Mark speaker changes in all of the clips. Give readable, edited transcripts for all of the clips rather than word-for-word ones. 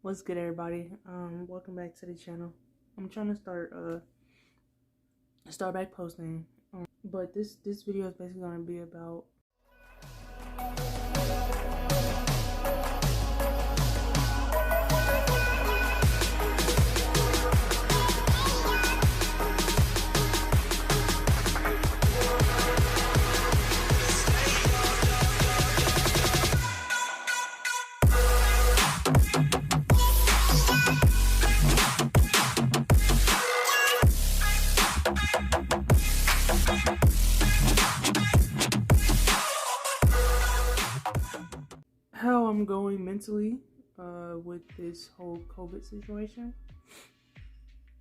Speaker 1: What's good, everybody? Welcome back to the channel. I'm trying to start back posting. But this video is basically gonna be about how I'm going mentally with this whole COVID situation.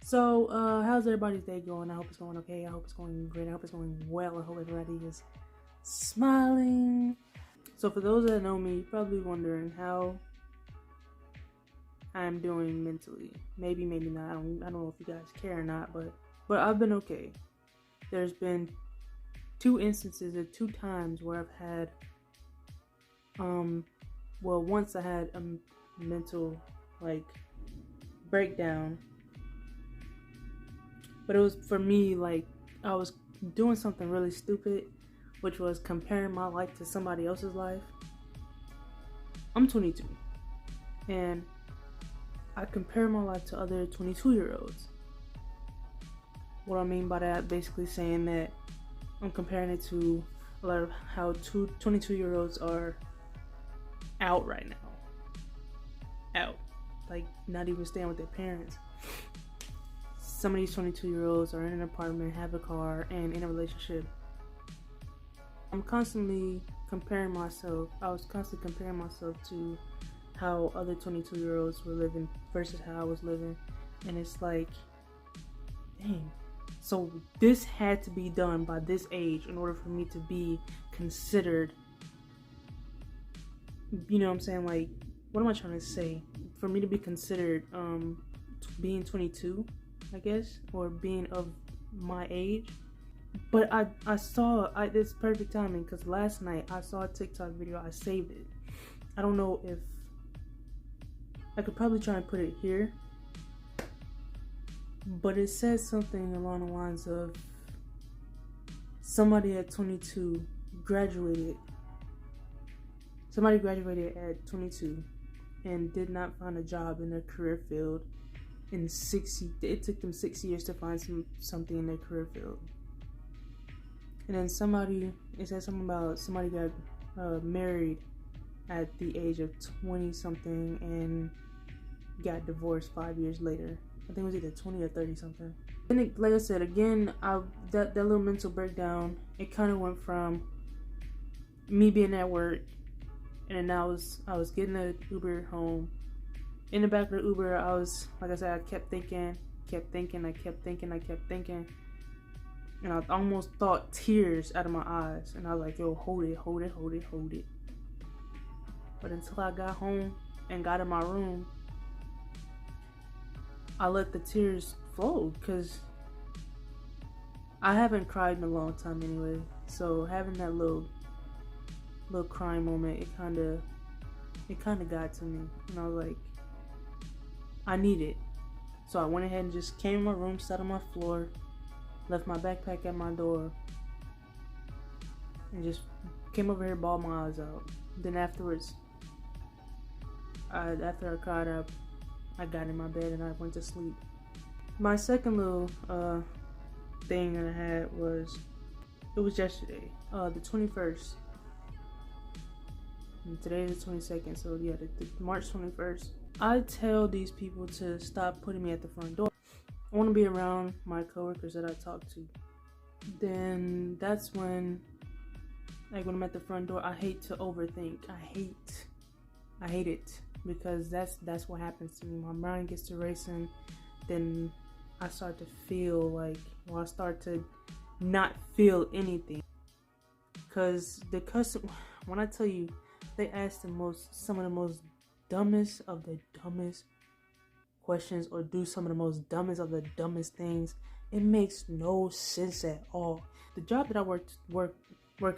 Speaker 1: So, how's everybody's day going? I hope it's going okay. I hope it's going great. I hope it's going well. I hope everybody is smiling. So, for those that know me, you're probably wondering how I'm doing mentally. Maybe not. I don't know if you guys care or not, but I've been okay. There's been two times where I've had once I had a mental breakdown, but it was for me I was doing something really stupid, which was comparing my life to somebody else's life. I'm 22 and I compare my life to other 22-year-olds. What I mean by that, basically saying that I'm comparing it to a lot of how 22-year-olds are out right now. Not even staying with their parents. Some of these 22-year-olds are in an apartment, have a car, and in a relationship. I was constantly comparing myself to how other 22-year-olds were living versus how I was living. And it's like, dang. So this had to be done by this age in order for me to be considered, you know what I'm saying? What am I trying to say? For me to be considered being 22, I guess, or being of my age. But I saw this perfect timing, because last night I saw a TikTok video. I saved it. I don't know if I could probably try and put it here, but it says something along the lines of somebody at 22 graduated. Somebody graduated at 22 and did not find a job in their career field it took them 6 years to find something in their career field. And then it said something about somebody got married at the age of 20 something and got divorced 5 years later. I think it was either 20 or 30 something. And like I said, again, that little mental breakdown, it kind of went from me being at work, and then I was getting an Uber home. In the back of the Uber, I was, like I said, I kept thinking, and I almost thought tears out of my eyes. And I was like, yo, hold it. But until I got home and got in my room, I let the tears flow, because I haven't cried in a long time anyway. So having that little crying moment, it kind of got to me, and I was like, I need it. So I went ahead and just came in my room, sat on my floor, left my backpack at my door, and just came over here, bawled my eyes out. Then afterwards, after I cried up, I got in my bed and I went to sleep. My second little thing that I had was yesterday, the 21st. And today is the 22nd, so yeah, the March 21st. I tell these people to stop putting me at the front door. I want to be around my coworkers that I talk to. Then that's when I'm at the front door, I hate to overthink. I hate it, because that's what happens to me. My mind gets to racing. Then I start to feel I start to not feel anything. Because when I tell you, they ask some of the most dumbest of the dumbest questions, or do some of the most dumbest of the dumbest things. It makes no sense at all. The job that I work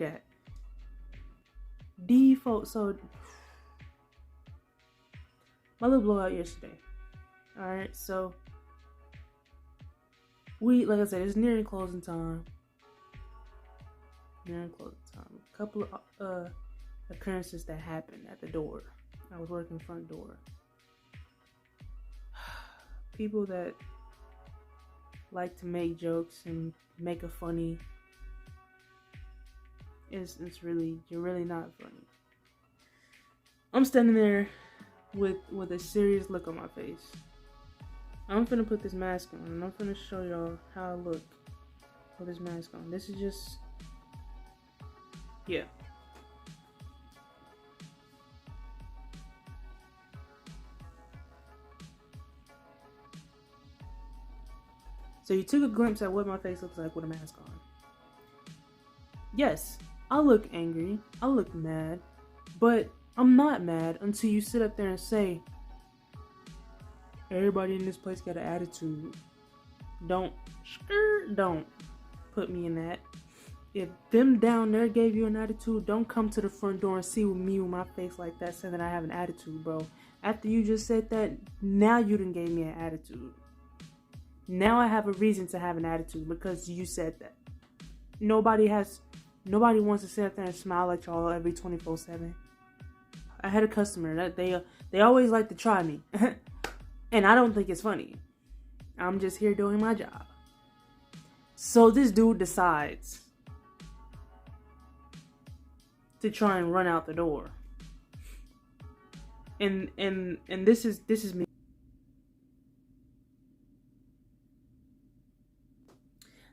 Speaker 1: at, default, so my little blowout yesterday. All right, so like I said, it's nearing closing time. A couple of occurrences that happened at the door. I was working front door. People that like to make jokes and make it funny. You're really not funny. I'm standing there with a serious look on my face. I'm finna put this mask on and I'm finna show y'all how I look with this mask on. This is just, yeah. So you took a glimpse at what my face looks like with a mask on. Yes, I look angry, I look mad, but I'm not mad until you sit up there and say, everybody in this place got an attitude. Don't put me in that. If them down there gave you an attitude, don't come to the front door and see me with my face like that saying that I have an attitude, bro. After you just said that, now you done gave me an attitude. Now I have a reason to have an attitude because you said that. Nobody wants to sit up there and smile at y'all every 24/7. I had a customer that they always like to try me. And I don't think it's funny. I'm just here doing my job. So this dude decides to try and run out the door. And this is me.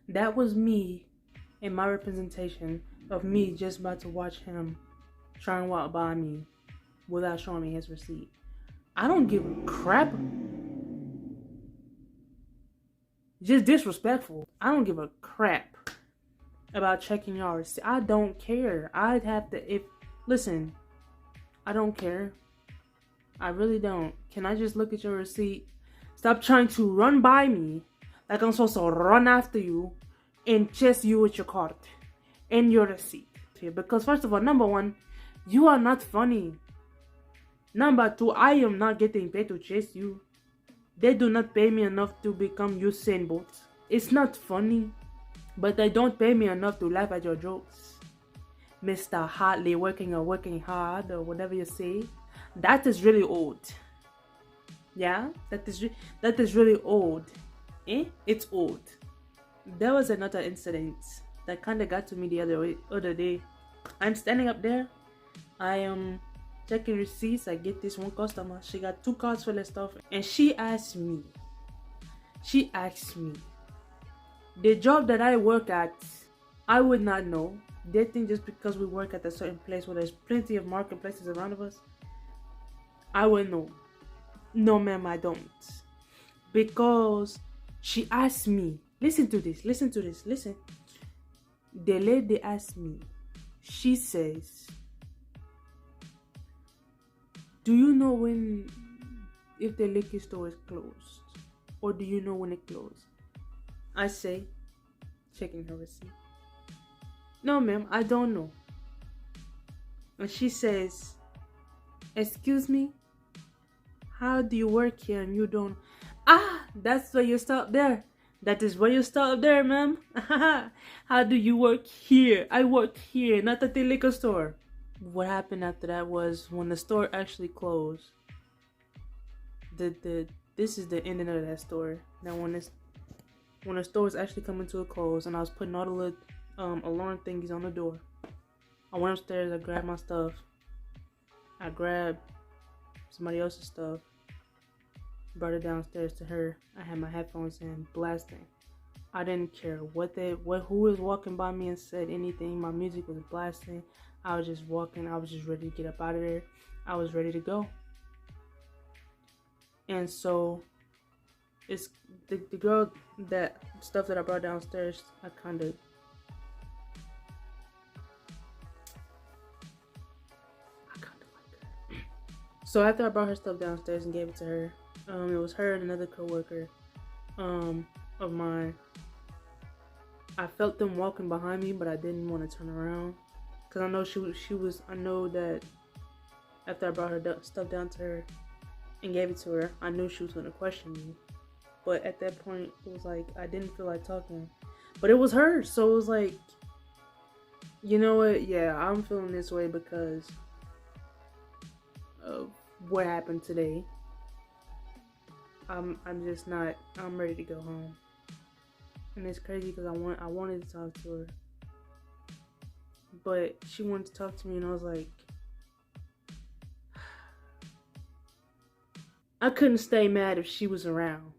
Speaker 1: That was me in my representation of me just about to watch him try and walk by me without showing me his receipt. I don't give a crap. Just disrespectful. I don't give a crap about checking y'all receipt. I don't care. I'd have to, listen, I don't care. I really don't. Can I just look at your receipt? Stop trying to run by me like I'm supposed to run after you and chase you with your card and your receipt. Because first of all, number one, you are not funny. Number two, I am not getting paid to chase you. They do not pay me enough to become Usain Bolt. It's not funny, but they don't pay me enough to laugh at your jokes. Mr. Hartley working hard or whatever you say. That is really old. Yeah, that is really old. It's old. There was another incident that kind of got to me the other day. I'm standing up there. I am checking receipts. I get this one customer. She got 2 cards full of stuff, and she asked me. The job that I work at, I would not know. They think just because we work at a certain place where there's plenty of marketplaces around of us, I would know. No, ma'am, I don't. Because she asked me, listen to this. The lady asked me, she says, do you know if the liquor store is closed? Or do you know when it closed? I say, checking her receipt, no, ma'am, I don't know. And she says, excuse me, how do you work here and you don't? That's where you stop there. That is where you stop there, ma'am. How do you work here? I work here, not at the liquor store. What happened after that was when the store actually closed. This is the ending of that story. Now when the store was actually coming to a close and I was putting all the little alarm thingies on the door, I went upstairs, I grabbed my stuff. I grabbed somebody else's stuff, brought it downstairs to her. I had my headphones in, blasting. I didn't care who was walking by me and said anything. My music was blasting. I was just walking. I was just ready to get up out of there. I was ready to go. And so it's the girl, that stuff that I brought downstairs, I kind of like her. So after I brought her stuff downstairs and gave it to her, it was her and another coworker of mine. I felt them walking behind me, but I didn't want to turn around because I know she was. I know that after I brought her stuff down to her, and gave it to her. I knew she was going to question me. But at that point, it was like, I didn't feel like talking. But it was her. So it was like, you know what? Yeah, I'm feeling this way because of what happened today. I'm just not, I'm ready to go home. And it's crazy because I wanted to talk to her. But she wanted to talk to me and I was like, I couldn't stay mad if she was around.